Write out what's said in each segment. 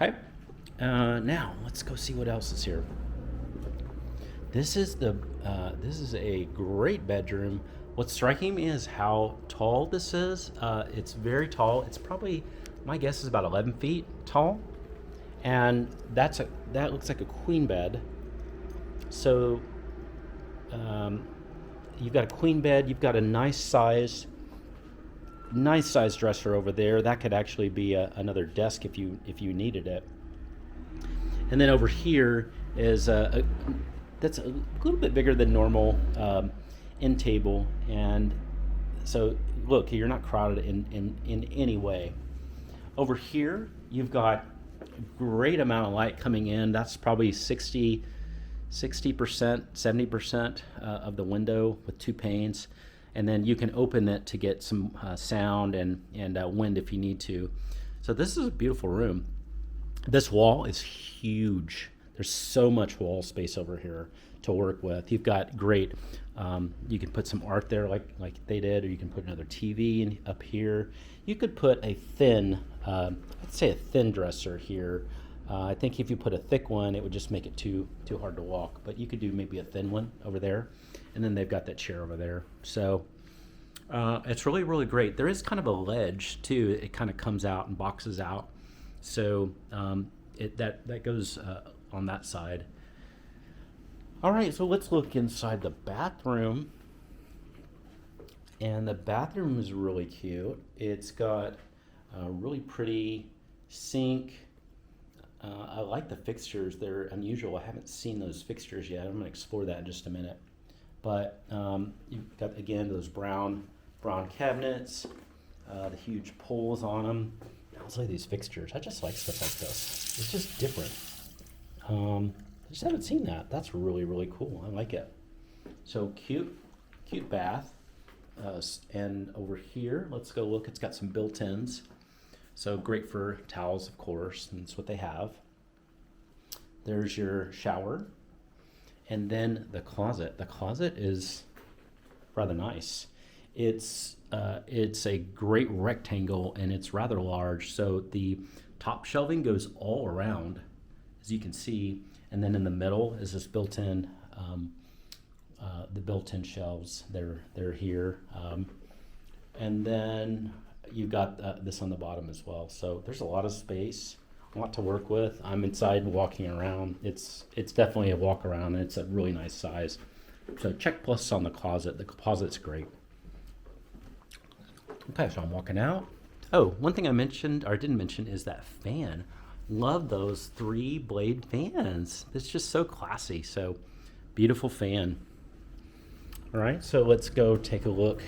Okay. Now let's go see what else is here. This is a great bedroom. What's striking me is how tall this is. It's very tall. It's probably, my guess is about 11 feet tall, and that looks like a queen bed. So um, you've got a queen bed. You've got a nice size dresser over there. That could actually be another desk if you needed it. And then over here is that's a little bit bigger than normal end table, and so look, you're not crowded in any way. Over here, you've got a great amount of light coming in. That's probably 60%, 70% of the window with two panes, and then you can open it to get some sound and wind if you need to. So this is a beautiful room. This wall is huge. There's so much wall space over here to work with. You've got great, you can put some art there like they did, or you can put another TV up here. You could put a thin, let's say a thin dresser here. I think if you put a thick one, it would just make it too hard to walk. But you could do maybe a thin one over there, and then they've got that chair over there. So it's really, really great. There is kind of a ledge too. It kind of comes out and boxes out. So that goes on that side. All right, so let's look inside the bathroom. And the bathroom is really cute. It's got a really pretty sink. I like the fixtures. They're unusual. I haven't seen those fixtures yet. I'm going to explore that in just a minute. But you've got, again, those brown cabinets, the huge poles on them. I'll say these fixtures. I just like stuff like this. It's just different. I just haven't seen that. That's really, really cool. I like it. So cute bath. And over here, let's go look. It's got some built-ins. So great for towels, of course, and that's what they have. There's your shower. And then the closet. The closet is rather nice. It's a great rectangle, and it's rather large. So the top shelving goes all around, as you can see, and then in the middle is this built-in, the built-in shelves. They're here, and then you've got this on the bottom as well. So there's a lot of space, a lot to work with. I'm inside walking around. It's definitely a walk around, and it's a really nice size. So check plus on the closet. The closet's great. Okay, so I'm walking out. Oh, one thing I mentioned or didn't mention is that fan. Love those 3-blade fans. It's just so classy. So beautiful fan. All right, so let's go take a look.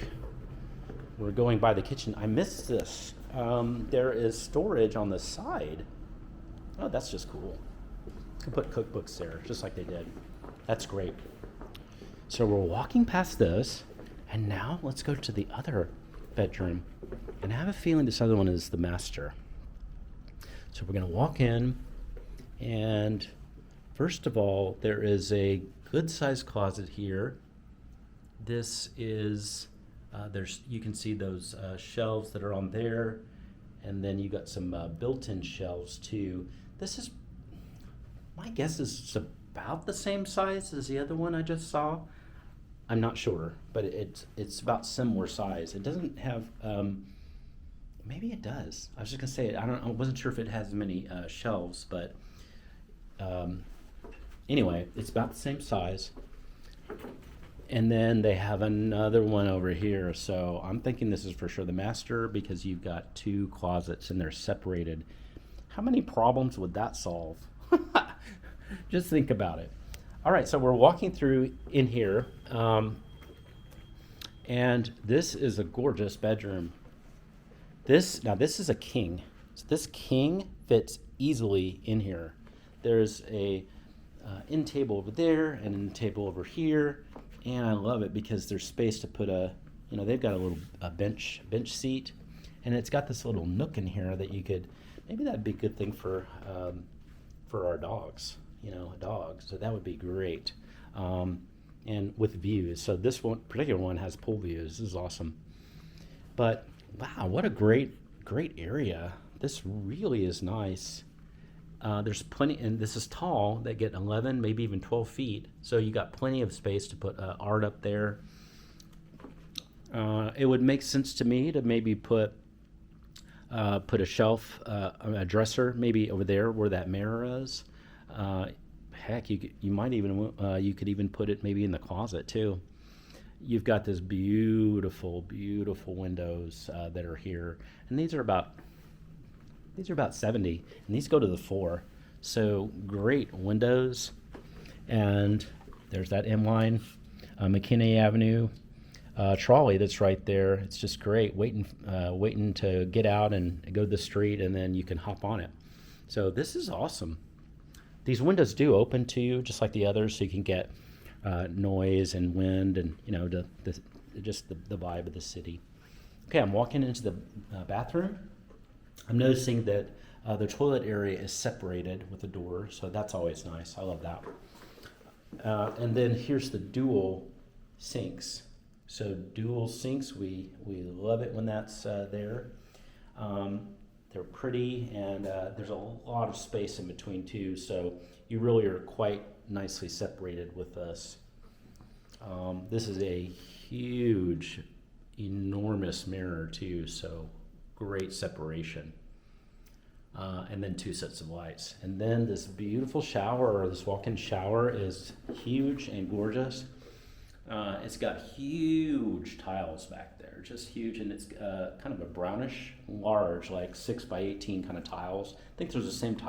We're going by the kitchen. I missed this. There is storage on the side. Oh, that's just cool. You can put cookbooks there, just like they did. That's great. So we're walking past this, and now let's go to the other bedroom. And I have a feeling this other one is the master. So we're going to walk in, and first of all, there is a good-sized closet here. This is you can see those shelves that are on there, and then you got some built-in shelves too. This is, my guess is it's about the same size as the other one I just saw. I'm not sure, but it's about similar size. It doesn't have, maybe it does. I was just gonna say, I wasn't sure if it has many shelves, but anyway, it's about the same size. And then they have another one over here. So I'm thinking this is for sure the master, because you've got 2 closets and they're separated. How many problems would that solve? Just think about it. All right, so we're walking through in here, and this is a gorgeous bedroom. This is a king. So this king fits easily in here. There's a end table over there and an end table over here, and I love it because there's space to put they've got a little bench seat, and it's got this little nook in here that you could, maybe that'd be a good thing for our dogs. A dog, so that would be great. And with views. So this particular one has pool views. This is awesome. But wow, what a great area. This really is nice. There's plenty, and this is tall, that get 11, maybe even 12 feet. So you got plenty of space to put art up there. It would make sense to me to maybe put a shelf, a dresser, maybe over there where that mirror is. Heck, you might even you could even put it maybe in the closet too. You've got this beautiful, beautiful windows that are here, and these are about 70, and these go to the floor. So great windows, and there's that M line, McKinney Avenue trolley that's right there. It's just great, waiting to get out and go to the street, and then you can hop on it. So this is awesome. These windows do open to you just like the others, so you can get noise and wind and just the vibe of the city. Okay, I'm walking into the bathroom. I'm noticing that the toilet area is separated with a door, so that's always nice. I love that. And then here's the dual sinks. So dual sinks, we love it when that's there. They're pretty, and there's a lot of space in between too, so you really are quite nicely separated with this. This is a huge, enormous mirror too, so great separation. And then 2 sets of lights. And then this beautiful shower, or this walk-in shower, is huge and gorgeous. It's got huge tiles back there, just huge, and it's kind of a brownish, large, like 6 by 18 kind of tiles. I think there's the same tile